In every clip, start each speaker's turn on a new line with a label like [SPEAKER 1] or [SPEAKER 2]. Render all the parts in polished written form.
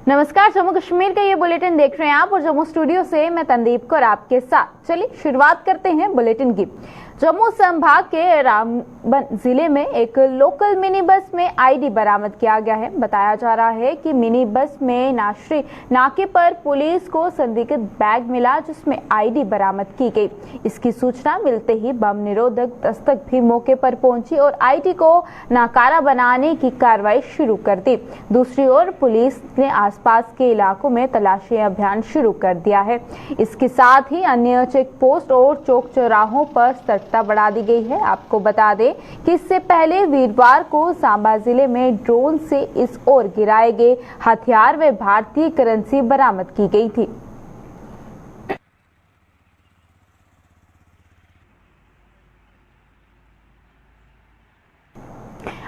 [SPEAKER 1] नमस्कार, जम्मू कश्मीर का ये बुलेटिन देख रहे हैं आप और जम्मू स्टूडियो से मैं तंदीप कौर आपके साथ। चलिए शुरुआत करते हैं बुलेटिन की। जम्मू संभाग के रामबन जिले में एक लोकल मिनी बस में आईडी बरामद किया गया है। बताया जा रहा है कि मिनी बस में नाके पर पुलिस को संदिग्ध बैग मिला जिसमें आईडी बरामद की गई। इसकी सूचना मिलते ही बम निरोधक दस्तक भी मौके पर पहुंची और आईडी को नाकारा बनाने की कार्रवाई शुरू कर दी। दूसरी ओर पुलिस ने आसपास के इलाकों में तलाशी अभियान शुरू कर दिया है। इसके साथ ही अन्य चेक पोस्ट और चौक चौराहों पर सतर्कता बढ़ा दी गई है। आपको बता दें कि इससे पहले वीरवार को सांबा जिले में ड्रोन से इस ओर गिराए गए हथियार व भारतीय करेंसी बरामद की गई थी।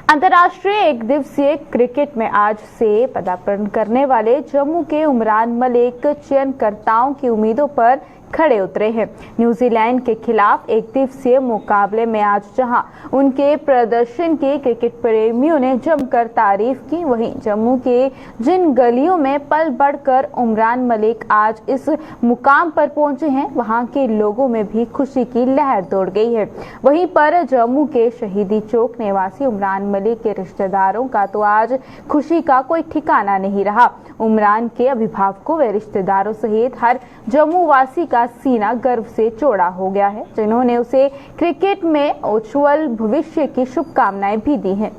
[SPEAKER 1] अंतर्राष्ट्रीय एक दिवसीय क्रिकेट में आज से पदार्पण करने वाले जम्मू के उमरान मलिक चयनकर्ताओं की उम्मीदों पर खड़े उतरे हैं। न्यूजीलैंड के खिलाफ एक दिवसीय मुकाबले में आज जहां उनके प्रदर्शन की क्रिकेट प्रेमियों ने जमकर तारीफ की, वहीं जम्मू के जिन गलियों में पल बढ़कर उमरान मलिक आज इस मुकाम पर पहुंचे हैं, वहां के लोगों में भी खुशी की लहर दौड़ गई है। वहीं पर जम्मू के शहीदी चौक निवासी उमरान मलिक के रिश्तेदारों का तो आज खुशी का कोई ठिकाना नहीं रहा। उमरान के अभिभावकों व रिश्तेदारों सहित हर जम्मू वासी का सीना गर्व से चौड़ा हो गया है, जिन्होंने उसे क्रिकेट में उज्जवल भविष्य की शुभकामनाएं भी दी हैं।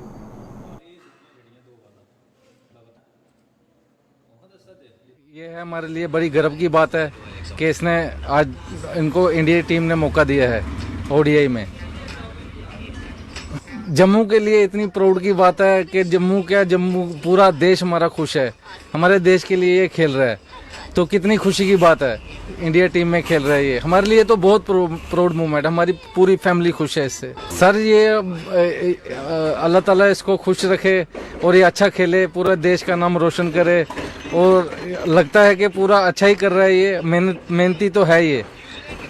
[SPEAKER 2] ये है हमारे लिए बड़ी गर्व की बात है कि इसने आज इनको इंडिया टीम ने मौका दिया है ओडीआई में। जम्मू के लिए इतनी प्राउड की बात है कि जम्मू पूरा देश हमारा खुश है, हमारे देश के लिए ये खेल रहा है, तो कितनी खुशी की बात है। इंडिया टीम में खेल रहा है ये हमारे लिए तो बहुत प्राउड मोमेंट, हमारी पूरी फैमिली खुश है इससे। सर ये अल्लाह ताला इसको खुश रखे और ये अच्छा खेले, पूरा देश का नाम रोशन करे और लगता है कि पूरा अच्छा ही कर रहा है ये। मेहनती तो है ये,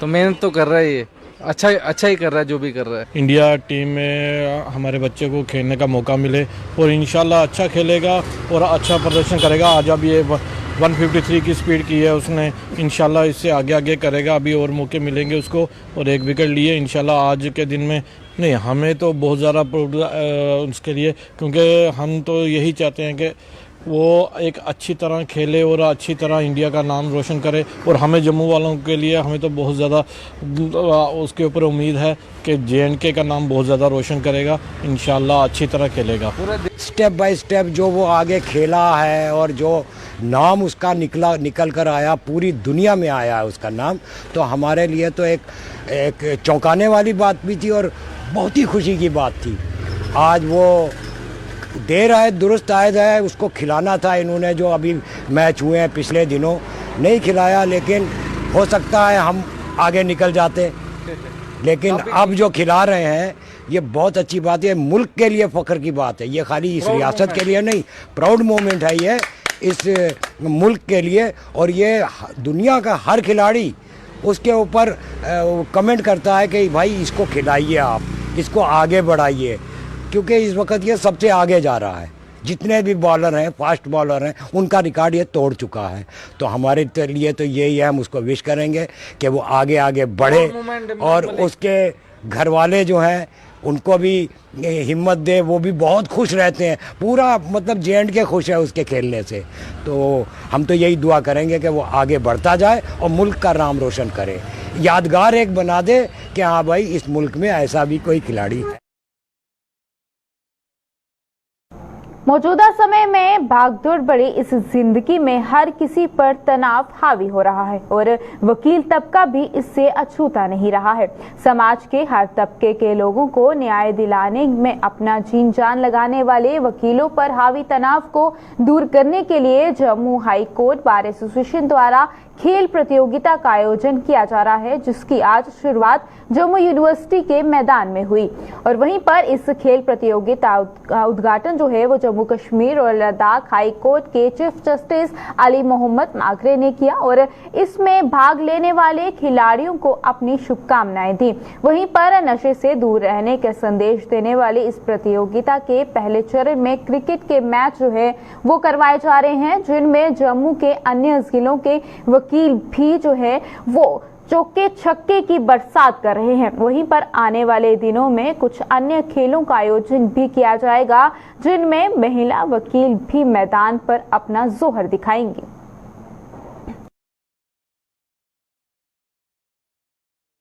[SPEAKER 2] तो मेहनत तो कर रहा है ये, अच्छा ही कर रहा है जो भी कर रहा है।
[SPEAKER 3] इंडिया टीम में हमारे बच्चे को खेलने का मौका मिले और इंशाल्लाह अच्छा खेलेगा और अच्छा प्रदर्शन करेगा। आज अब ये 153 की स्पीड की है उसने, इंशाल्लाह इससे आगे करेगा। अभी और मौके मिलेंगे उसको और एक विकेट लिए इंशाल्लाह आज के दिन में। नहीं, हमें तो बहुत ज़्यादा उसके लिए, क्योंकि हम तो यही चाहते हैं कि वो एक अच्छी तरह खेले और अच्छी तरह इंडिया का नाम रोशन करे। और हमें जम्मू वालों के लिए हमें तो बहुत ज़्यादा उसके ऊपर उम्मीद है कि JNK का नाम बहुत ज़्यादा रोशन करेगा, इंशाल्लाह अच्छी तरह खेलेगा।
[SPEAKER 4] स्टेप बाय स्टेप जो वो आगे खेला है और जो नाम उसका निकल कर आया, पूरी दुनिया में आया है उसका नाम, तो हमारे लिए तो एक चौंकाने वाली बात भी थी और बहुत ही खुशी की बात थी। आज वो देर आए दुरुस्त आयद है, उसको खिलाना था। इन्होंने जो अभी मैच हुए हैं पिछले दिनों नहीं खिलाया, लेकिन हो सकता है हम आगे निकल जाते, लेकिन अब जो खिला रहे हैं ये बहुत अच्छी बात है। मुल्क के लिए फ़ख्र की बात है, ये खाली इस रियासत के लिए नहीं, प्राउड मोमेंट है ये इस मुल्क के लिए। और ये दुनिया का हर खिलाड़ी उसके ऊपर कमेंट करता है कि भाई इसको खिलाइए, आप इसको आगे बढ़ाइए, क्योंकि इस वक्त ये सबसे आगे जा रहा है। जितने भी बॉलर हैं, फास्ट बॉलर हैं, उनका रिकॉर्ड ये तोड़ चुका है। तो हमारे लिए तो यही है, हम उसको विश करेंगे कि वो आगे बढ़े और उसके घर वाले जो हैं उनको भी हिम्मत दे, वो भी बहुत खुश रहते हैं। पूरा मतलब JNK खुश है उसके खेलने से। तो हम तो यही दुआ करेंगे कि वो आगे बढ़ता जाए और मुल्क का नाम रोशन करे, यादगार एक बना दे कि हाँ भाई इस मुल्क में ऐसा भी कोई खिलाड़ी है।
[SPEAKER 1] मौजूदा समय में भागदौड़ भरी इस जिंदगी में हर किसी पर तनाव हावी हो रहा है और वकील तबका भी इससे अछूता नहीं रहा है। समाज के हर तबके के लोगों को न्याय दिलाने में अपना जीन जान लगाने वाले वकीलों पर हावी तनाव को दूर करने के लिए Jammu high court bar association द्वारा खेल प्रतियोगिता का आयोजन किया जा रहा है, जिसकी आज शुरुआत जम्मू यूनिवर्सिटी के मैदान में हुई और वहीं पर इस खेल प्रतियोगिता का उद्घाटन जो है वो जम्मू जम्मू कश्मीर और लद्दाख हाई कोर्ट के चीफ जस्टिस अली मोहम्मद मागरे ने किया और इसमें भाग लेने वाले खिलाड़ियों को अपनी शुभकामनाएं दी। वहीं पर नशे से दूर रहने का संदेश देने वाली इस प्रतियोगिता के पहले चरण में क्रिकेट के मैच जो है वो करवाए जा रहे हैं, जिनमें जम्मू के अन्य जिलों के वकील भी जो है वो चौके छक्के की बरसात कर रहे हैं। वहीं पर आने वाले दिनों में कुछ अन्य खेलों का आयोजन भी किया जाएगा, जिनमें महिला वकील भी मैदान पर अपना जोहर दिखाएंगे।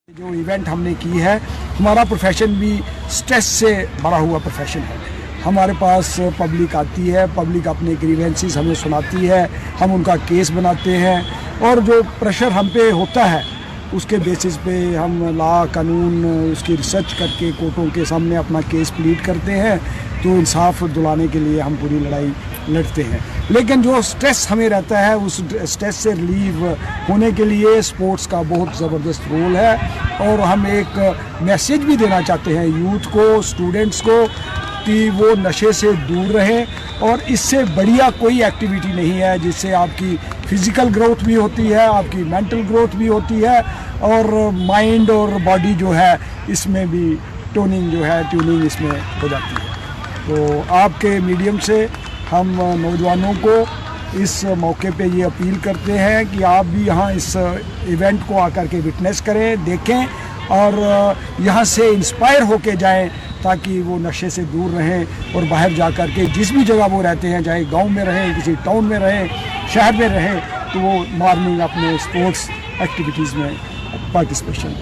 [SPEAKER 5] जो इवेंट हमने की है, हमारा प्रोफेशन भी स्ट्रेस से भरा हुआ प्रोफेशन है। हमारे पास पब्लिक आती है, पब्लिक अपने ग्रीवेंसेस हमें सुनाती है, हम उनका केस बनाते हैं और जो प्रेशर हम पे होता है उसके बेसिस पे हम लॉ कानून उसकी रिसर्च करके कोर्टों के सामने अपना केस प्लीड करते हैं, तो इंसाफ दिलाने के लिए हम पूरी लड़ाई लड़ते हैं। लेकिन जो स्ट्रेस हमें रहता है, उस स्ट्रेस से रिलीव होने के लिए स्पोर्ट्स का बहुत ज़बरदस्त रोल है और हम एक मैसेज भी देना चाहते हैं यूथ को, स्टूडेंट्स को, कि वो नशे से दूर रहें। और इससे बढ़िया कोई एक्टिविटी नहीं है जिससे आपकी फिज़िकल ग्रोथ भी होती है, आपकी मेंटल ग्रोथ भी होती है और माइंड और बॉडी जो है इसमें भी ट्यूनिंग इसमें हो जाती है। तो आपके मीडियम से हम नौजवानों को इस मौके पे ये अपील करते हैं कि आप भी यहाँ इस इवेंट को आकर के विटनेस करें, देखें और यहाँ से इंस्पायर होके जाएं, ताकि वो नशे से दूर रहें और बाहर जा कर के जिस भी जगह वो रहते हैं, चाहे गांव में रहें, किसी टाउन में रहें, शहर में रहें, तो वो मॉर्निंग अपने स्पोर्ट्स एक्टिविटीज़ में पार्टिसिपेशन।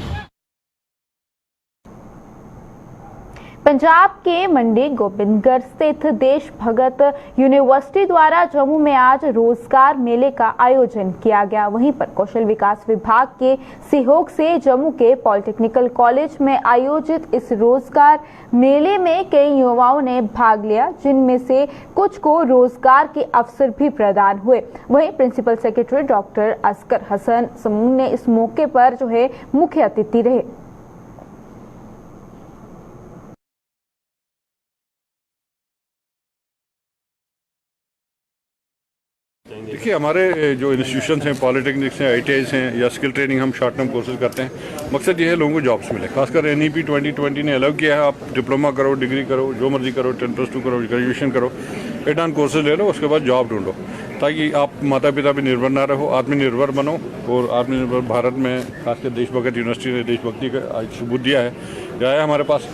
[SPEAKER 1] पंजाब के मंडी गोबिंदगढ़ स्थित देश भगत यूनिवर्सिटी द्वारा जम्मू में आज रोजगार मेले का आयोजन किया गया। वहीं पर कौशल विकास विभाग के सहयोग से जम्मू के पॉलिटेक्निकल कॉलेज में आयोजित इस रोजगार मेले में कई युवाओं ने भाग लिया, जिनमें से कुछ को रोजगार के अवसर भी प्रदान हुए। वहीं principal secretary doctor Asgar Hasan Samoon ने इस मौके पर जो है मुख्य अतिथि रहे।
[SPEAKER 6] देखिए, हमारे जो इंस्टीट्यूशन हैं, पॉलिटेक्निक्स हैं, ITIs हैं या स्किल ट्रेनिंग हम शॉर्ट टर्म कोर्सेज करते हैं। मकसद ये है लोगों को जॉब्स मिले। खासकर NEP 2020 ने अलाउ किया है, आप डिप्लोमा करो, डिग्री करो, जो मर्जी करो, 10+2 करो, ग्रेजुएशन करो, एड-ऑन कोर्सेज ले लो, उसके बाद जॉब ढूंढो, ताकि आप माता पिता पर निर्भर ना रहो, आत्मनिर्भर बनो। और आत्मनिर्भर भारत में खासकर देश भगत यूनिवर्सिटी ने देशभक्ति का सबूत दिया है। यह आया हमारे पास,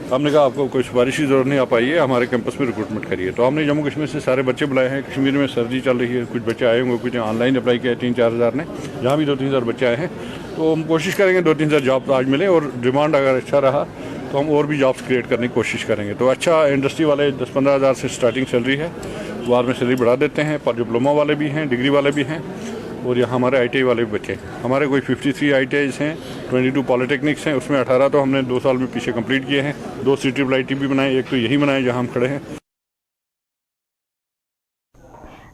[SPEAKER 6] हमने कहा आपको कोई सिफारिश की जरूरत नहीं, आप आइए हमारे कैंपस में रिक्रूटमेंट करिए। तो हमने जम्मू कश्मीर से सारे बच्चे बुलाए हैं। कश्मीर में सर्दी चल रही है, कुछ बच्चे आए होंगे, कुछ ऑनलाइन अप्लाई किया 3-4 हज़ार ने, जहाँ भी 2-3 हज़ार बच्चे आए हैं। तो हम कोशिश करेंगे 2-3 हज़ार जॉब आज मिले और डिमांड अगर अच्छा रहा तो हम और भी जॉब्स क्रिएट करने की कोशिश करेंगे। तो अच्छा, इंडस्ट्री वाले 10-15 हज़ार से स्टार्टिंग सैलरी है, बाद में सैलरी बढ़ा देते हैं। पर डिप्लोमा वाले भी हैं, डिग्री वाले भी हैं और यहाँ हमारे ITI वाले भी बच्चे। हमारे कोई 53 ITIs हैं, 22 पॉलिटेक्निक्स हैं, उसमें 18 तो हमने 2 साल में पीछे कंप्लीट किए हैं। 2 CIIT भी बनाए, एक तो यही बनाए जहाँ हम खड़े हैं।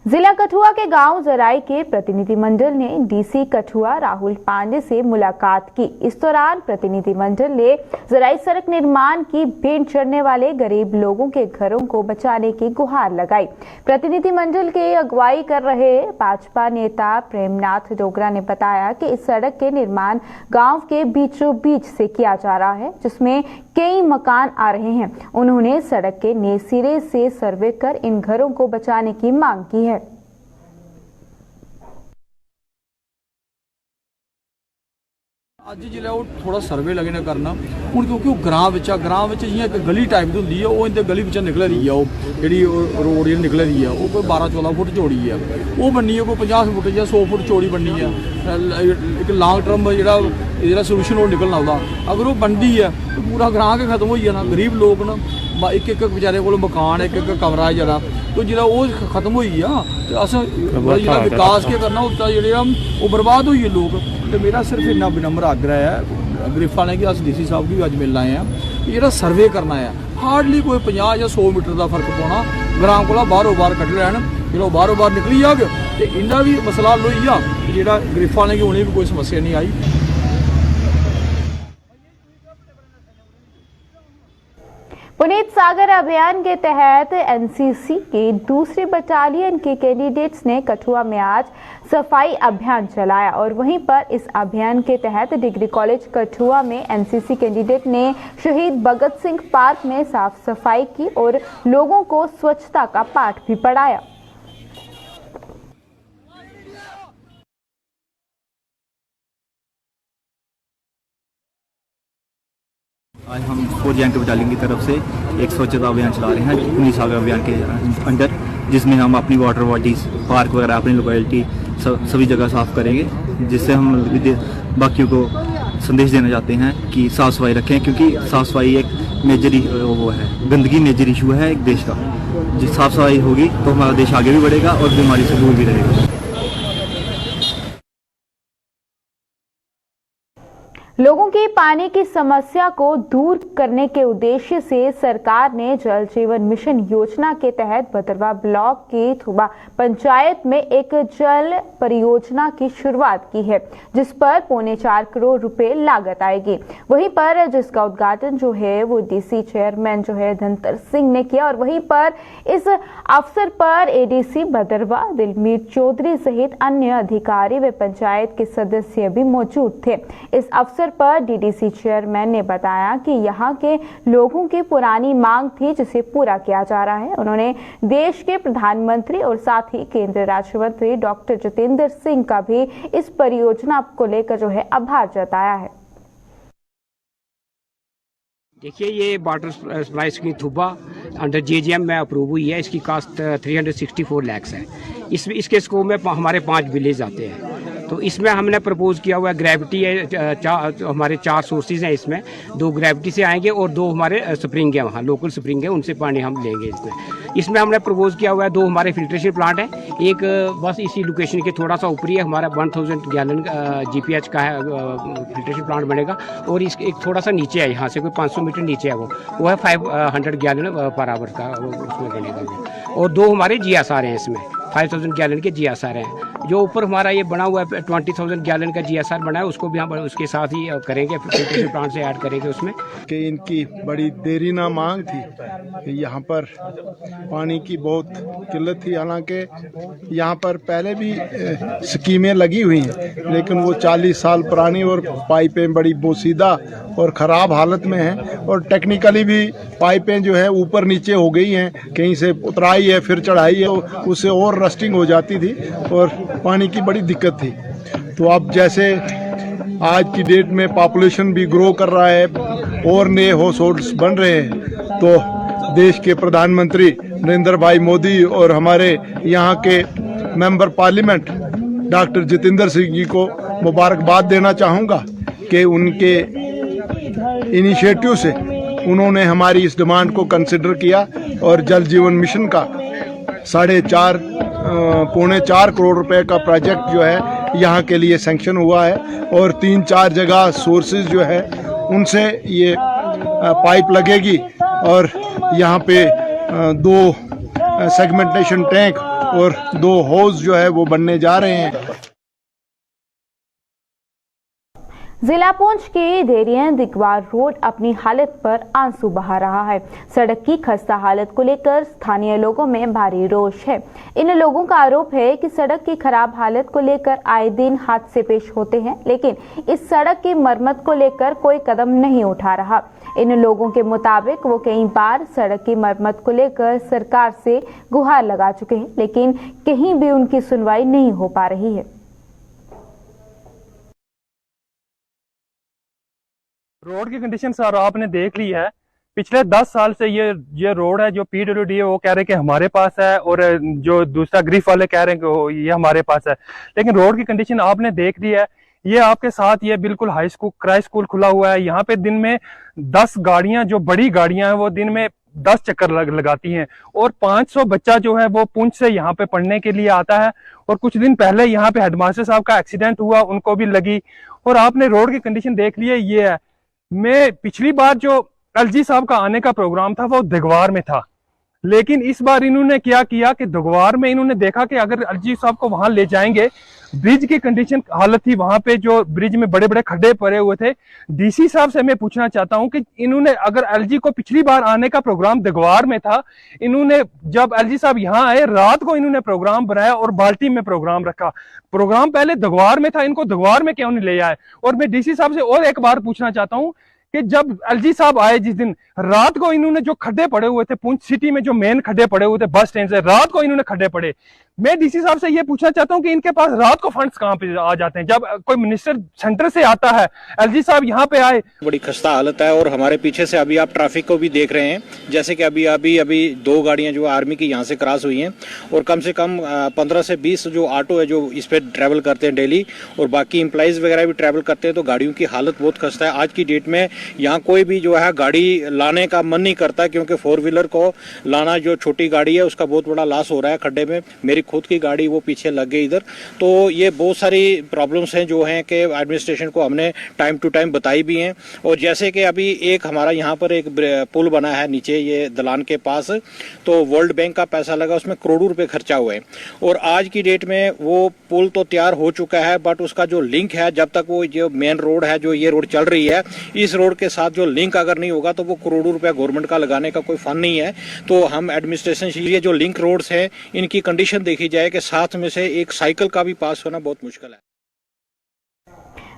[SPEAKER 1] जिला कठुआ के गांव जराई के प्रतिनिधिमंडल ने DC कठुआ राहुल पांडे से मुलाकात की। इस दौरान प्रतिनिधिमंडल ने जराई सड़क निर्माण की भेंट चढ़ने वाले गरीब लोगों के घरों को बचाने की गुहार लगाई। प्रतिनिधिमंडल के अगुवाई कर रहे भाजपा नेता प्रेमनाथ डोगरा ने बताया कि इस सड़क के निर्माण गांव के बीचों बीच से किया जा रहा है, जिसमें कई मकान आ रहे हैं। उन्होंने सड़क के नए सिरे से सर्वे कर इन घरों को बचाने की मांग की है।
[SPEAKER 7] ਅੱਜ ਜਿਹੜਾ ਉਹ ਥੋੜਾ ਸਰਵੇ ਲੱਗੇ ਨੇ ਕਰਨਾ ਹੁਣ, ਕਿਉਂਕਿ ਉਹ ਗ੍ਰਾਮ ਵਿੱਚ ਜਿਹੀਆਂ ਇੱਕ ਗਲੀ ਟਾਈਪ ਦੀ ਹੁੰਦੀ ਆ, ਉਹ ਇਹਦੇ ਗਲੀ ਵਿੱਚੋਂ ਨਿਕਲ ਰਹੀ ਆ। ਉਹ ਜਿਹੜੀ ਰੋਡ ਜਿਹੜੀ ਨਿਕਲ ਰਹੀ ਆ, ਉਹ ਕੋਈ 12-14 ਫੁੱਟ ਚੌੜੀ ਆ। ਉਹ ਬੰਨੀ ਆ ਕੋਈ 50 ਫੁੱਟ ਜਾਂ 100 ਫੁੱਟ ਚੌੜੀ ਬੰਨੀ ਆ। ਇੱਕ ਲੌਂਗ ਟਰਮ ਜਿਹੜਾ ਸੋਲੂਸ਼ਨ ਉਹ ਨਿਕਲਣਾ ਉਹਦਾ, ਅਗਰ ਉਹ ਬਣਦੀ ਆ ਤਾਂ ਪੂਰਾ ਗ੍ਰਾਮ ਕੇ ਖਤਮ ਹੋ ਜਾਣਾ। ਗਰੀਬ ਲੋਕ ਨਾ ਇੱਕ ਵਿਚਾਰੇ ਕੋਲ ਮਕਾਨ, ਇੱਕ ਕਮਰਾ ਜਿਹੜਾ, तो ਜਿਹੜਾ ਉਹ ਖਤਮ ਹੋਈ ਆ ਤੇ ਅਸਾਂ ਜਿਹੜਾ ਵਿਕਾਸ ਕੇ ਕਰਨਾ ਉਹ ਤਾਂ ਜਿਹੜੇ ਆ ਉਹ ਬਰਬਾਦ ਹੋਈ ਹੈ ਲੋਕ। ਤੇ ਮੇਰਾ ਸਿਰਫ ਇੰਨਾ ਵਿਨम्र आग्रह है ਗਰੀਫਾਂ ਨੇ ਕਿ ਅਸੀਂ DC ਸਾਹਿਬ ਵੀ ਅੱਜ ਮਿਲਣਾ ਆ ਕਿ ਜਿਹੜਾ ਸਰਵੇ ਕਰਨਾ ਆ, ਹਾਰਡਲੀ ਕੋਈ 50 ਜਾਂ 100 ਮੀਟਰ ਦਾ ਫਰਕ ਪਾਉਣਾ, ਗ੍ਰਾਮ ਕੋਲ ਬਾਹਰੋਂ ਬਾਹਰ ਕੱਢ ਲੈਣ, ਜਿਹੜਾ ਬਾਹਰੋਂ ਬਾਹਰ ਨਿਕਲੀ ਜਾਵੇ ਤੇ ਇਹਨਾਂ ਵੀ ਮਸਲਾ ਹੱਲ ਹੋਈ ਆ। ਜਿਹੜਾ ਗਰੀਫਾਂ ਨੇ ਕਿ ਹੁਣੇ ਵੀ ਕੋਈ ਸਮੱਸਿਆ ਨਹੀਂ ਆਈ।
[SPEAKER 1] पुनीत सागर अभियान के तहत एनसीसी की दूसरी बटालियन के कैंडिडेट्स ने कठुआ में आज सफाई अभियान चलाया और वहीं पर इस अभियान के तहत डिग्री कॉलेज कठुआ में एनसीसी कैंडिडेट ने शहीद भगत सिंह पार्क में साफ सफाई की और लोगों को स्वच्छता का पाठ भी पढ़ाया।
[SPEAKER 8] आज हम 4 जैन के बटालियन की तरफ से एक स्वच्छता अभियान चला रहे हैं पुनीत सागर अभियान के अंडर, जिसमें हम अपनी वाटर बॉडीज, पार्क वगैरह, अपनी लोकेलिटी सभी जगह साफ़ करेंगे, जिससे हम बाकियों को संदेश देना चाहते हैं कि साफ़ सफाई रखें, क्योंकि साफ़ सफाई एक मेजर वो है, गंदगी मेजर इशू है एक देश का। जिस साफ़ सफाई होगी तो हमारा देश आगे भी बढ़ेगा और बीमारी से दूर भी रहेगा।
[SPEAKER 1] लोगों की पानी की समस्या को दूर करने के उद्देश्य से सरकार ने जल जीवन मिशन योजना के तहत भदरवा ब्लॉक की थुबा पंचायत में एक जल परियोजना की शुरुआत की है, जिस पर 4.25 करोड़ रुपए लागत आएगी। वहीं पर जिसका उद्घाटन जो है वो डीसी चेयरमैन जो है धनतर सिंह ने किया और वहीं पर इस अवसर पर एडीसी भदरवा दिलमीर चौधरी सहित अन्य अधिकारी व पंचायत के सदस्य भी मौजूद थे। इस अवसर पर डीडीसी चेयरमैन ने बताया कि यहां के लोगों की पुरानी मांग थी, जिसे पूरा किया जा रहा है। उन्होंने देश के प्रधानमंत्री और साथ ही केंद्रीय राज्य मंत्री डॉक्टर जितेंद्र सिंह का भी इस परियोजना को लेकर जो है आभार जताया है।
[SPEAKER 9] देखिए, ये वाटर सप्लाई स्कीम थुब्बा अंडर जेजीएम में अप्रूव हुई है। इसकी कास्ट 364 लाख है। इसके स्कोप में हमारे 5 विलेज आते हैं। तो इसमें हमने प्रपोज किया हुआ है, ग्रेविटी है, हमारे 4 सोर्सेज हैं इसमें, 2 ग्रेविटी से आएंगे और 2 हमारे स्प्रिंग है, वहाँ लोकल स्प्रिंग है, उनसे पानी हम लेंगे। इसमें हमने प्रपोज किया हुआ है 2 हमारे फिल्ट्रेशन प्लांट है, एक बस इसी लोकेशन के थोड़ा सा ऊपरी है, हमारा 1000 गैलन GPH का है फिल्ट्रेशन प्लांट बनेगा, और इस एक थोड़ा सा नीचे है, यहाँ से कोई 500 मीटर नीचे है, वो है 500 गैलन पर आवर का, उसमें बनेगा। और 2 हमारे GSR हैं, इसमें 5000 गैलन के GSR हैं। जो ऊपर हमारा ये बना हुआ है 20,000 गैलन का GSR बना है, उसको भी हम उसके साथ ही करेंगे, फिल्ट्रेशन प्लांट से ऐड करेंगे उसमें।
[SPEAKER 10] कि इनकी बड़ी देरी ना मांग थी कि यहाँ पर पानी की बहुत किल्लत थी। हालांकि यहाँ पर पहले भी स्कीमें लगी हुई हैं, लेकिन वो 40 साल पुरानी और पाइपें बड़ी बोसीदा और ख़राब हालत में हैं, और टेक्निकली भी पाइपें जो है ऊपर नीचे हो गई हैं, कहीं से उतराई है फिर चढ़ाई है, उससे और रस्टिंग हो जाती थी और पानी की बड़ी दिक्कत थी। तो अब जैसे आज की डेट में पॉपुलेशन भी ग्रो कर रहा है और नए हाउस होल्ड्स बन रहे हैं, तो देश के प्रधानमंत्री नरेंद्र भाई मोदी और हमारे यहाँ के member parliament doctor Jitendra Singh ji को मुबारकबाद देना चाहूँगा कि उनके इनिशिएटिव से उन्होंने हमारी इस डिमांड को कंसिडर किया और जल जीवन मिशन का 4.5 करोड़ रुपए का प्रोजेक्ट जो है यहाँ के लिए सैंक्शन हुआ है, और 3-4 जगह सोर्सेज जो है उनसे ये पाइप लगेगी, और यहाँ पे 2 सेगमेंटेशन टैंक और 2 हौज जो है वो बनने जा रहे हैं।
[SPEAKER 1] जिला पुंछ की देरियां दिगवार रोड अपनी हालत पर आंसू बहा रहा है। सड़क की खस्ता हालत को लेकर स्थानीय लोगों में भारी रोष है। इन लोगों का आरोप है कि सड़क की खराब हालत को लेकर आए दिन हादसे पेश होते हैं, लेकिन इस सड़क की मरम्मत को लेकर कोई कदम नहीं उठा रहा। इन लोगों के मुताबिक वो कई बार सड़क की मरम्मत को लेकर सरकार से गुहार लगा चुके हैं, लेकिन कहीं भी उनकी सुनवाई नहीं हो पा रही है।
[SPEAKER 11] रोड की कंडीशन सर आपने देख ली है। पिछले 10 साल से ये रोड है, जो PWD है वो कह रहे हैं कि हमारे पास है, और जो दूसरा ग्रीफ वाले कह रहे हैं कि ये हमारे पास है, लेकिन रोड की कंडीशन आपने देख ली है। ये आपके साथ ये बिल्कुल हाई स्कूल क्राई स्कूल खुला हुआ है। यहाँ पे दिन में 10 गाड़ियां, जो बड़ी गाड़ियां हैं वो दिन में 10 चक्कर लगाती हैं, और 500 बच्चा जो है वो पुंछ से यहाँ पे पढ़ने के लिए आता है। और कुछ दिन पहले यहाँ पे हेडमास्टर साहब का एक्सीडेंट हुआ, उनको भी लगी। और आपने रोड की कंडीशन देख ली है। ये है, मैं पिछली बार जो LG साहब का आने का प्रोग्राम था वो दिगवार में था, लेकिन इस बार इन्होंने क्या किया कि दिगवार में इन्होंने देखा कि अगर LG साहब को वहां ले जाएंगे, ब्रिज की कंडीशन हालत थी, वहां पे जो ब्रिज में बड़े बड़े खड्डे पड़े हुए थे। डीसी साहब से मैं पूछना चाहता हूं कि इन्होंने, अगर एलजी को पिछली बार आने का प्रोग्राम दगवार में था, इन्होंने जब एलजी साहब यहाँ आए रात को इन्होंने प्रोग्राम बनाया और बाल्टी में प्रोग्राम रखा। प्रोग्राम पहले दगवार में था, इनको दगवार में क्यों नहीं ले आए? और मैं डीसी साहब से और एक बार पूछना चाहता हूं कि जब एलजी साहब आए जिस दिन, रात को इन्होंने जो खड्डे पड़े हुए थे पुंछ सिटी में, जो मेन खड्डे पड़े हुए थे बस स्टैंड से, रात को इन्होंने खड्डे पड़े। मैं डीसी साहब से ये पूछना चाहता हूं कि इनके पास रात को फंड्स कहां पे आ जाते हैं? जब कोई मिनिस्टर सेंटर से आता है, एलजी साहब यहाँ पे आए।
[SPEAKER 12] बड़ी खस्ता हालत है। और हमारे पीछे से अभी आप ट्रैफिक को भी देख रहे हैं, जैसे कि अभी 2 गाड़ियां जो आर्मी की यहाँ से क्रॉस हुई हैं, और कम से कम 15 से 20 जो ऑटो है जो इस पे ट्रैवल करते हैं डेली, और बाकी एम्प्लॉइज वगैरह भी ट्रैवल करते हैं। तो गाड़ियों की हालत बहुत खस्ता है। आज की डेट में यहाँ कोई भी जो है गाड़ी लाने का मन नहीं करता, क्योंकि 4 व्हीलर को लाना, जो छोटी गाड़ी है उसका बहुत बड़ा लॉस हो रहा है खड्डे में। मेरी खुद की गाड़ी वो पीछे लग गई इधर। तो ये बहुत सारी प्रॉब्लम्स हैं जो हैं कि एडमिनिस्ट्रेशन को हमने टाइम टू टाइम बताई भी हैं। और जैसे कि अभी एक हमारा यहाँ पर एक पुल बना है नीचे ये दलान के पास, तो वर्ल्ड बैंक का पैसा लगा, उसमें करोड़ों रुपए खर्चा हुए हैं। और आज की डेट में वो पुल तो तैयार हो चुका है, बट उसका जो लिंक है, जब तक वो जो मेन रोड है, जो ये रोड चल रही है, इस रोड के साथ जो लिंक अगर नहीं होगा तो वो करोड़ों रुपया गवर्नमेंट का लगाने का कोई फंड नहीं है। तो हम एडमिनिस्ट्रेशन से ये जो लिंक रोड्स हैं इनकी कंडीशन देखी जाए कि साथ में से एक साइकिल का भी पास होना बहुत मुश्किल है।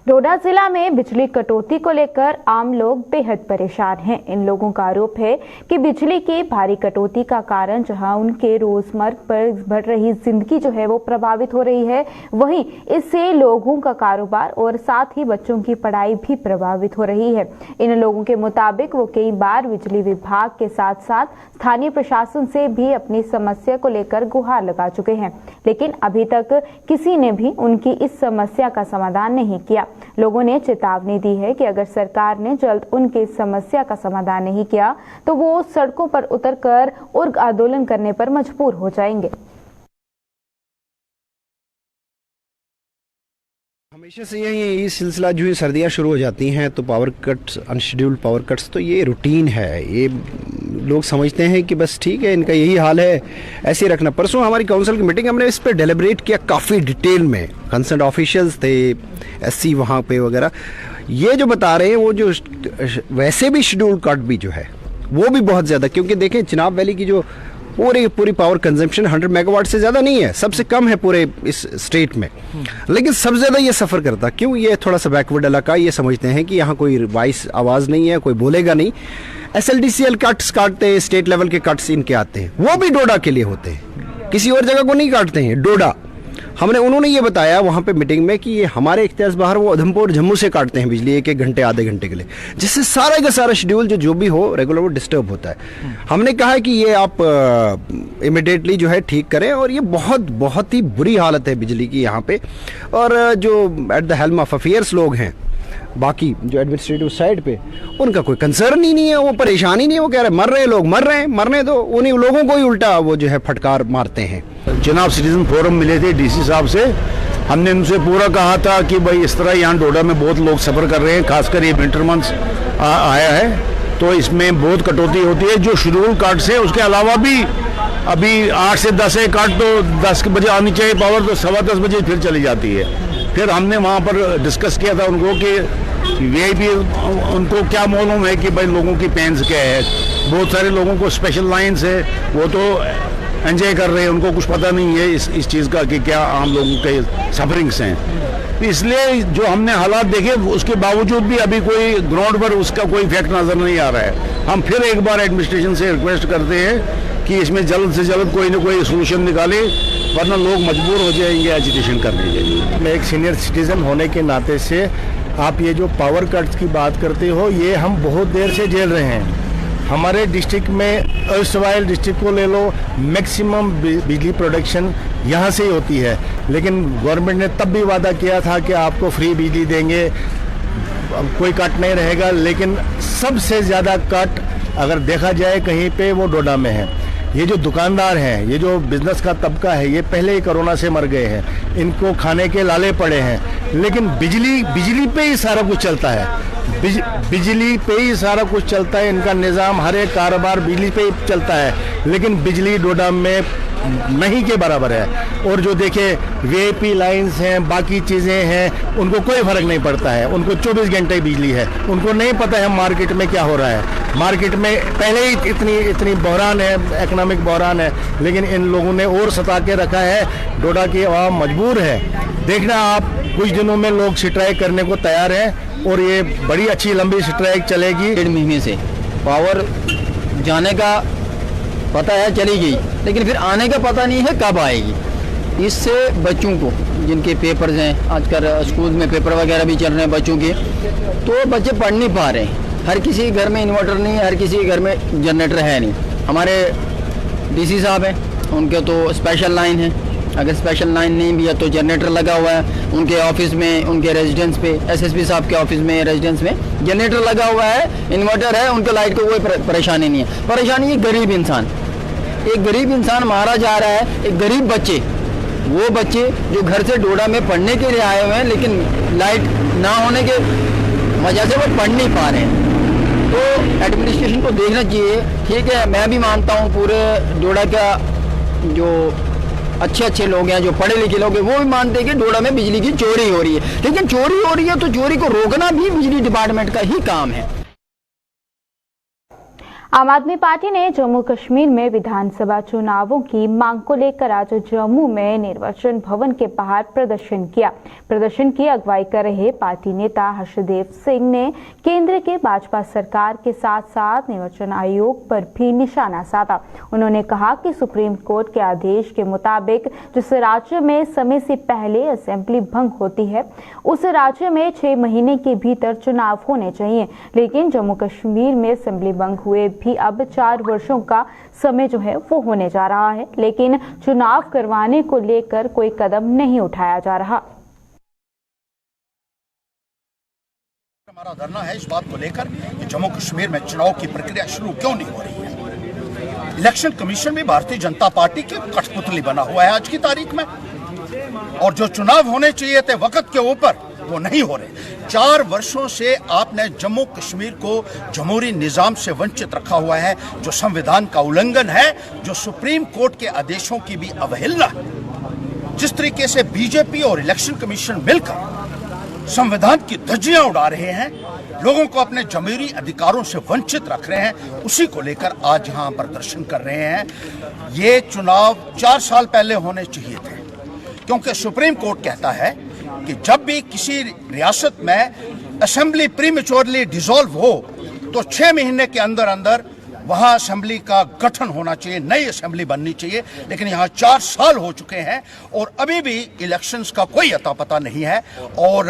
[SPEAKER 1] डोडा जिला में बिजली कटौती को लेकर आम लोग बेहद परेशान हैं। इन लोगों का आरोप है कि बिजली की भारी कटौती का कारण जहां उनके रोजमर्रा पर बढ़ रही जिंदगी जो है वो प्रभावित हो रही है, वहीं इससे लोगों का कारोबार और साथ ही बच्चों की पढ़ाई भी प्रभावित हो रही है। इन लोगों के मुताबिक वो कई बार बिजली विभाग के साथ साथ स्थानीय प्रशासन से भी अपनी समस्या को लेकर गुहार लगा चुके हैं, लेकिन अभी तक किसी ने भी उनकी इस समस्या का समाधान नहीं किया। लोगों ने चेतावनी दी है कि अगर सरकार ने जल्द उनकी समस्या का समाधान नहीं किया तो वो सड़कों पर उतरकर उग्र आंदोलन करने पर मजबूर हो जाएंगे।
[SPEAKER 13] हमेशा से ये सिलसिला जो है, सर्दियाँ शुरू हो जाती हैं तो power cuts, unscheduled power cuts, तो ये रूटीन है। ये लोग समझते हैं कि बस ठीक है, इनका यही हाल है, ऐसे रखना। परसों हमारी काउंसिल की मीटिंग, हमने इस पर डेलिब्रेट किया काफ़ी डिटेल में। कंसर्न ऑफिशियल्स थे, एससी वहाँ पे वगैरह, ये जो बता रहे हैं वो जो वैसे भी शेड्यूल कट भी जो है वो भी बहुत ज़्यादा, क्योंकि देखें चिनाब वैली की जो पूरी पावर कंजम्पशन 100 मेगावाट से ज़्यादा नहीं है, सबसे कम है पूरे इस स्टेट में, लेकिन सबसे ज़्यादा ये सफ़र करता। क्यों? ये थोड़ा सा बैकवर्ड इलाका, ये समझते हैं कि यहाँ कोई वॉइस आवाज़ नहीं है, कोई बोलेगा नहीं। SLDCL कट्स काटते हैं, स्टेट लेवल के कट्स इनके आते हैं, वो भी डोडा के लिए होते हैं, किसी और जगह को नहीं काटते हैं, डोडा। उन्होंने ये बताया वहाँ पे मीटिंग में कि ये हमारे इख्तियार बाहर वो उधमपुर जम्मू से काटते हैं बिजली 1-1 घंटे आधे घंटे के लिए, जिससे सारा का सारा शेड्यूल जो भी हो रेगुलर वो डिस्टर्ब होता है। हमने कहा है कि ये आप इमिडिएटली जो है ठीक करें, और ये बहुत ही बुरी हालत है बिजली की यहाँ पे। और जो at the helm of affairs लोग हैं, बाकी जो एडमिनिस्ट्रेटिव साइड पे, उनका कोई कंसर्न ही नहीं है, वो परेशानी नहीं है, वो कह रहे मर रहे लोग, मर रहे हैं, मरने दो। उन्हीं लोगों को ही उल्टा वो जो है फटकार मारते हैं।
[SPEAKER 14] जनाब सिटीजन फोरम मिले थे डीसी साहब से, हमने उनसे पूरा कहा था कि भाई इस तरह यहाँ डोडा में बहुत लोग सफ़र कर रहे हैं, खासकर ये विंटर मंथ्स आया है तो इसमें बहुत कटौती होती है। जो शेड्यूल काट्स है उसके अलावा भी अभी 8 से 10 है काट, तो 10 बजे आनी चाहिए पावर, तो 10:15 बजे फिर चली जाती है। फिर हमने वहाँ पर डिस्कस किया था उनको कि वीआईपी उनको क्या मालूम है कि भाई लोगों की पेंस क्या है। बहुत सारे लोगों को स्पेशल लाइन्स है, वो तो एंजॉय कर रहे हैं, उनको कुछ पता नहीं है इस चीज़ का कि क्या आम लोगों के सफरिंग्स हैं। इसलिए जो हमने हालात देखे उसके बावजूद भी अभी कोई ग्राउंड पर उसका कोई इफेक्ट नज़र नहीं आ रहा है। हम फिर एक बार एडमिनिस्ट्रेशन से रिक्वेस्ट करते हैं कि इसमें जल्द से जल्द कोई न कोई सोल्यूशन निकाले, वरना लोग मजबूर हो जाएंगे एजिटेशन करने के लिए।
[SPEAKER 10] मैं एक सीनियर सिटीजन होने के नाते से आप ये जो पावर कट्स की बात करते हो, ये हम बहुत देर से झेल रहे हैं। हमारे डिस्ट्रिक्ट में अर्सवाइल डिस्ट्रिक्ट को ले लो, मैक्सिमम बिजली प्रोडक्शन यहाँ से ही होती है, लेकिन गवर्नमेंट ने तब भी वादा किया था कि आपको फ्री बिजली देंगे, कोई कट नहीं रहेगा। लेकिन सबसे ज़्यादा कट अगर देखा जाए कहीं पे वो डोडा में है। ये जो दुकानदार हैं, ये जो बिजनेस का तबका है, ये पहले ही कोरोना से मर गए हैं, इनको खाने के लाले पड़े हैं।
[SPEAKER 14] लेकिन बिजली पे ही सारा कुछ चलता है। बिजली पे ही सारा कुछ चलता है, इनका निज़ाम हर एक कारोबार बिजली पे ही चलता है। लेकिन बिजली डोडा में नहीं के बराबर है। और जो देखे वीआईपी लाइंस हैं, बाकी चीज़ें हैं, उनको कोई फर्क नहीं पड़ता है। उनको 24 घंटे बिजली है, उनको नहीं पता है मार्केट में क्या हो रहा है। मार्केट में पहले ही इतनी बहरान है, इकोनॉमिक बहरान है, लेकिन इन लोगों ने और सता के रखा है। डोडा की आवाम मजबूर है। देखना आप, कुछ दिनों में लोग स्ट्राइक करने को तैयार हैं और ये बड़ी अच्छी लंबी स्ट्राइक चलेगी।
[SPEAKER 15] 1.5 महीने से पावर जाने का पता है चली गई, लेकिन फिर आने का पता नहीं है कब आएगी। इससे बच्चों को जिनके पेपर्स हैं, आजकल स्कूल में पेपर वगैरह भी चल रहे हैं बच्चों के, तो बच्चे पढ़ नहीं पा रहे हैं। हर किसी के घर में इन्वर्टर नहीं है, हर किसी के घर में जनरेटर है नहीं। हमारे डीसी साहब हैं, उनके तो स्पेशल लाइन है, अगर स्पेशल लाइन नहीं भी है तो जनरेटर लगा हुआ है उनके ऑफिस में, उनके रेजिडेंस पे, एसएसपी साहब के ऑफिस में, रेजिडेंस में जनरेटर लगा हुआ है, इन्वर्टर है, उनके लाइट को कोई परेशानी नहीं है। परेशानी है गरीब इंसान, एक गरीब इंसान मारा जा रहा है। एक गरीब बच्चे, वो बच्चे जो घर से डोडा में पढ़ने के लिए आए हुए हैं, लेकिन लाइट ना होने के वजह से वो पढ़ नहीं पा रहे हैं। तो एडमिनिस्ट्रेशन को देखना चाहिए। ठीक है, मैं भी मानता हूँ पूरे डोडा का जो अच्छे लोग हैं, जो पढ़े लिखे लोग हैं, वो भी मानते हैं कि डोडा में बिजली की चोरी हो रही है। लेकिन चोरी हो रही है तो चोरी को रोकना भी बिजली डिपार्टमेंट का ही काम है।
[SPEAKER 1] आम आदमी पार्टी ने जम्मू कश्मीर में विधानसभा चुनावों की मांग को लेकर आज जम्मू में निर्वाचन भवन के बाहर प्रदर्शन किया। प्रदर्शन की अगुवाई कर रहे पार्टी नेता हर्षदेव सिंह ने केंद्र के भाजपा सरकार के साथ साथ निर्वाचन आयोग पर भी निशाना साधा। उन्होंने कहा कि सुप्रीम कोर्ट के आदेश के मुताबिक जिस राज्य में समय से पहले असेंबली भंग होती है, उस राज्य में 6 महीने के भीतर चुनाव होने चाहिए। लेकिन जम्मू कश्मीर में असेंबली भंग हुए भी अब 4 वर्षों का समय जो है वो होने जा रहा है, लेकिन चुनाव करवाने को लेकर कोई कदम नहीं उठाया जा रहा।
[SPEAKER 16] हमारा धरना है इस बात को लेकर कि जम्मू कश्मीर में चुनाव की प्रक्रिया शुरू क्यों नहीं हो रही है। इलेक्शन कमीशन भी भारतीय जनता पार्टी की कठपुतली बना हुआ है आज की तारीख में, और जो चुनाव होने चाहिए थे वक्त के ऊपर, वो नहीं हो रहे। 4 वर्षों से आपने जम्मू कश्मीर को जमहूरी निजाम से वंचित रखा हुआ है, जो संविधान का उल्लंघन है, जो सुप्रीम कोर्ट के आदेशों की भी अवहेलना है। जिस तरीके से बीजेपी और इलेक्शन कमीशन मिलकर संविधान की धज्जियां उड़ा रहे हैं, लोगों को अपने जमहूरी अधिकारों से वंचित रख रहे हैं, उसी को लेकर आज यहां प्रदर्शन कर रहे हैं। ये चुनाव 4 साल पहले होने चाहिए थे, क्योंकि सुप्रीम कोर्ट कहता है कि जब भी किसी रियासत में असेंबली प्रीमेच्योरली डिसॉल्व हो तो 6 महीने के अंदर अंदर वहां असेंबली का गठन होना चाहिए, नई असेंबली बननी चाहिए। लेकिन यहाँ 4 साल हो चुके हैं और अभी भी इलेक्शंस का कोई अता पता नहीं है। और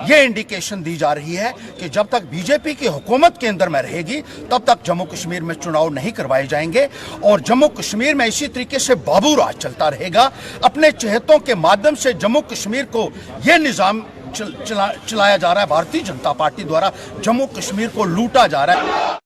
[SPEAKER 16] ये इंडिकेशन दी जा रही है कि जब तक बीजेपी की हुकूमत केंद्र में रहेगी तब तक जम्मू कश्मीर में चुनाव नहीं करवाए जाएंगे, और जम्मू कश्मीर में इसी तरीके से बाबू राज चलता रहेगा। अपने चहेतों के माध्यम से जम्मू कश्मीर को यह निजाम चलाया जा रहा है, भारतीय जनता पार्टी द्वारा जम्मू कश्मीर को लूटा जा रहा है।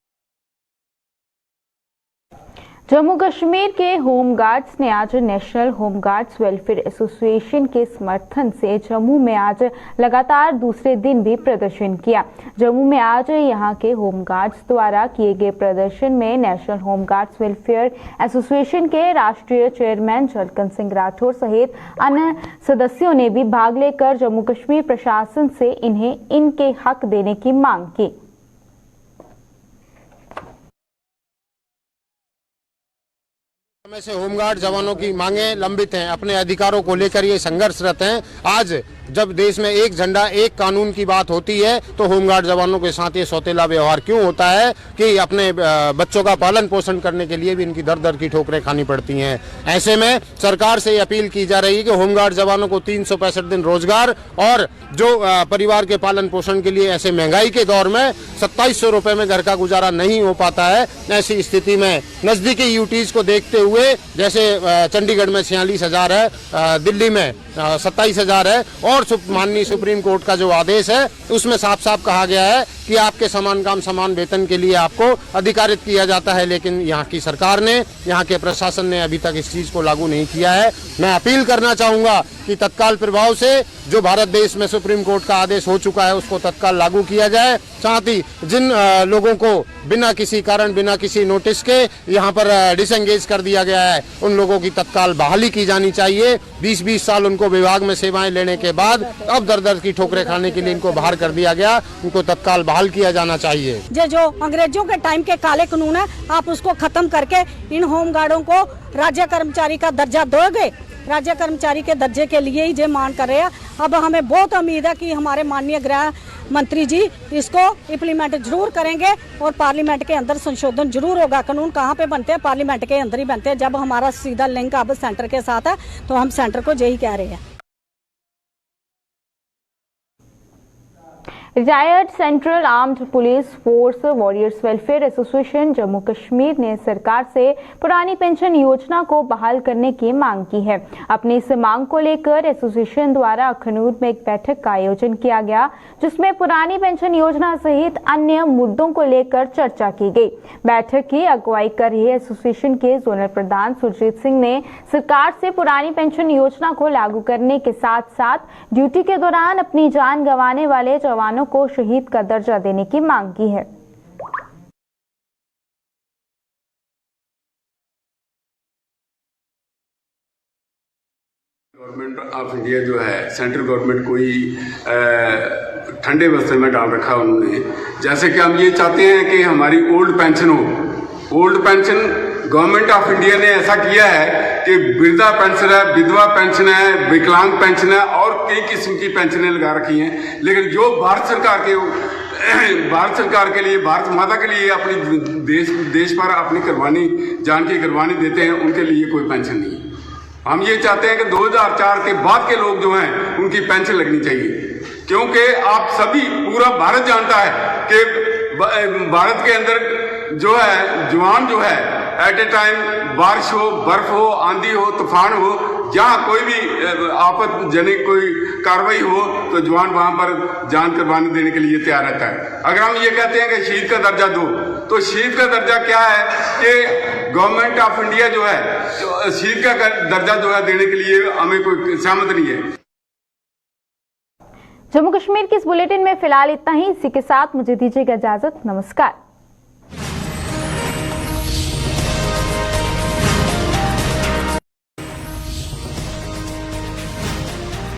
[SPEAKER 1] जम्मू कश्मीर के होमगार्ड्स ने आज नेशनल होमगार्ड्स वेलफेयर एसोसिएशन के समर्थन से जम्मू में आज लगातार दूसरे दिन भी प्रदर्शन किया। जम्मू में आज यहां के होमगार्ड्स द्वारा किए गए प्रदर्शन में नेशनल होमगार्ड्स वेलफेयर एसोसिएशन के राष्ट्रीय चेयरमैन झलकन सिंह राठौर सहित अन्य सदस्यों ने भी भाग लेकर जम्मू कश्मीर प्रशासन से इन्हें इनके हक देने की मांग की।
[SPEAKER 17] समय से होमगार्ड जवानों की मांगे लंबित हैं, अपने अधिकारों को लेकर ये संघर्षरत हैं। आज जब देश में एक झंडा एक कानून की बात होती है तो होमगार्ड जवानों के साथ ये सौतेला व्यवहार क्यों होता है कि अपने बच्चों का पालन पोषण करने के लिए भी इनकी दर दर की ठोकरें खानी पड़ती हैं। ऐसे में सरकार से अपील की जा रही है कि होमगार्ड जवानों को 365 दिन रोजगार, और जो परिवार के पालन पोषण के लिए ऐसे महंगाई के दौर में 2700 रुपए में घर का गुजारा नहीं हो पाता है। ऐसी स्थिति में नजदीकी यूटीज को देखते हुए, जैसे चंडीगढ़ में 46,000 है, दिल्ली में 27,000 है, और माननीय सुप्रीम कोर्ट का जो आदेश है उसमें साफ साफ कहा गया है कि आपके समान काम समान वेतन के लिए आपको अधिकारित किया जाता है, लेकिन यहाँ की सरकार ने, यहाँ के प्रशासन ने अभी तक इस चीज को लागू नहीं किया है। मैं अपील करना चाहूंगा कि तत्काल प्रभाव से जो भारत देश में सुप्रीम कोर्ट का आदेश हो चुका है उसको तत्काल लागू किया जाए। साथ ही जिन लोगों को बिना किसी कारण, बिना किसी नोटिस के यहाँ पर डिसएंगेज कर दिया गया है, उन लोगों की तत्काल बहाली की जानी चाहिए। 20-20 साल उनको विभाग में सेवाएं लेने के बाद अब दर की ठोकरें खाने के लिए इनको बाहर कर दिया गया, उनको तत्काल बहाल किया जाना चाहिए।
[SPEAKER 18] जो अंग्रेजों के टाइम के काले कानून है, आप उसको खत्म करके इन होमगार्डों को राज्य कर्मचारी का दर्जा दोगे। राज्य कर्मचारी के दर्जे के लिए ही जे मांग कर रहे हैं। अब हमें बहुत उम्मीद है कि हमारे माननीय गृह मंत्री जी इसको इम्प्लीमेंट जरूर करेंगे और पार्लियामेंट के अंदर संशोधन जरूर होगा। कानून कहाँ पे बनते हैं? पार्लियामेंट के अंदर ही बनते हैं। जब हमारा सीधा लिंक अब सेंटर के साथ है तो हम सेंटर को यही कह रहे हैं।
[SPEAKER 1] Retired central armed police force warriors welfare association Jammu Kashmir ने सरकार से पुरानी पेंशन योजना को बहाल करने की मांग की है। अपनी इस मांग को लेकर एसोसिएशन द्वारा अखनूर में एक बैठक का आयोजन किया गया, जिसमें पुरानी पेंशन योजना सहित अन्य मुद्दों को लेकर चर्चा की गई। बैठक की अगुवाई कर रहे एसोसिएशन के जोनल प्रधान सुरजीत सिंह ने सरकार से पुरानी पेंशन योजना को लागू करने के साथ साथ ड्यूटी के दौरान अपनी जान गंवाने वाले जवानों को शहीद का दर्जा देने की मांग की है।
[SPEAKER 19] गवर्नमेंट ऑफ इंडिया जो है, सेंट्रल गवर्नमेंट कोई ठंडे बस्ते में डाल रखा उन्होंने। जैसे कि हम ये चाहते हैं कि हमारी ओल्ड पेंशन हो। Old pension government of India ने ऐसा किया है कि वृद्धा पेंशन है, विधवा पेंशन है, विकलांग पेंशन है और कई किस्म की पेंशनें लगा रखी हैं। लेकिन जो भारत सरकार के लिए, भारत माता के लिए अपनी देश पर अपनी जान की कुर्बानी देते हैं, उनके लिए कोई पेंशन नहीं है। हम ये चाहते हैं कि 2004 के बाद के लोग जो हैं उनकी पेंशन लगनी चाहिए, क्योंकि आप सभी, पूरा भारत जानता है कि भारत के अंदर जो है जवान जो है एट ए टाइम बारिश हो, बर्फ हो, आंधी हो, तूफान हो, जहाँ कोई भी आपत्तिजनक कोई कार्रवाई हो तो जवान वहां पर जान कुर्बानी देने के लिए तैयार रहता है। अगर हम ये कहते हैं कि शहीद का दर्जा दो, तो शहीद का दर्जा क्या है कि गवर्नमेंट ऑफ इंडिया जो है शहीद का दर्जा जो है देने के लिए हमें कोई सहमत नहीं है।
[SPEAKER 1] जम्मू कश्मीर के इस बुलेटिन में फिलहाल इतना ही। इसी के साथ मुझे दीजिएगा इजाजत। नमस्कार।